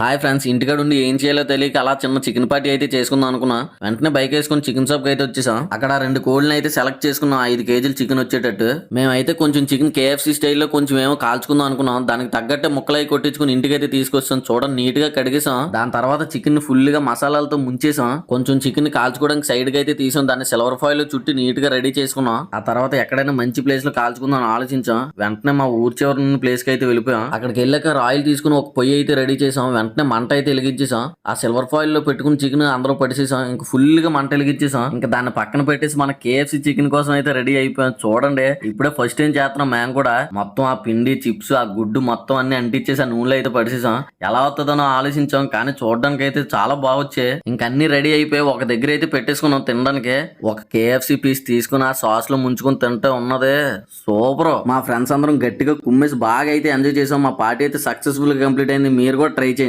Hi friends, ఇంటికాడ ఉండి ఏం చేయాలో తెలియక అలా చిన్న చికెన్ పార్టీ అయితే చేసుకుందాం అనుకున్నా. వెంటనే బైక్ వేసుకుని చికెన్ షాప్ కి అయితే వచ్చేసాం. అక్కడ 2 కోళ్ళని అయితే సెలెక్ట్ చేసుకున్నాం, 5 కేజీలు చికెన్ వచ్చేటట్టు. మేమైతే కొంచెం చికెన్ కేఎఫ్సీ స్టైల్లో కొంచెం ఏమో కాల్చుకుందాం అనుకున్నాం. దానికి తగ్గట్టే ముక్కలై కొట్టించుకుని ఇంటికి అయితే తీసుకొచ్చాం. చూడండి, నీట్ గా కడిగేసాం. దాని తర్వాత చికెన్ ఫుల్ గా మసాలాలతో ముంచేసాం. కొంచెం చికెన్ కాల్చుకోవడానికి సైడ్ కి అయితే తీసాం. దాన్ని సిల్వర్ ఫాయిల్ లో చుట్టి నీట్ గా రెడీ చేసుకున్నాం. ఆ తర్వాత ఎక్కడైనా మంచి ప్లేస్ లో కాల్చుకుందాం అని ఆలోచించాం. వెంటనే మా ఊరి చివరి ప్లేస్ కి అయితే వెళ్ళిపోయాం. అక్కడికి వెళ్ళాక ఆయిల్ తీసుకుని ఒక పొయ్యి అయితే రెడీ చేసాం. వెంటనే మంట అయితే వెలిగించేసాం. ఆ సిల్వర్ ఫాయిల్ లో పెట్టుకుని చికెన్ అందులో పడిసేసాం. ఇంకా ఫుల్ గా మంట వెలిగించేసాం. ఇంకా దాన్ని పక్కన పెట్టేసి మన కేఎఫ్సీ చికెన్ కోసం అయితే రెడీ అయిపోయాం. చూడండి, ఇప్పుడే ఫస్ట్ టైం చేస్తున్నాం మేము కూడా. మొత్తం ఆ పిండి, చిప్స్, ఆ గుడ్డు మొత్తం అన్ని అంటించేసి ఆ నూనెలో అయితే పడిసేసాం. ఎలా వస్తుందనో ఆలోచించాం, కానీ చూడడానికి అయితే చాలా బాగొచ్చాయి. ఇంకా అన్ని రెడీ అయిపోయి ఒక దగ్గర అయితే పెట్టేసుకున్నాం తినడానికి. ఒక కేఎఫ్సీ పీస్ తీసుకుని ఆ సాస్ లో ముంచుకుని తింటే ఉన్నదే సూపర్. మా ఫ్రెండ్స్ అందరం గట్టిగా కుమ్మేసి బాగా అయితే ఎంజాయ్ చేసాం. మా పార్టీ అయితే సక్సెస్ఫుల్ గా కంప్లీట్ అయింది. మీరు కూడా ట్రై చేయండి.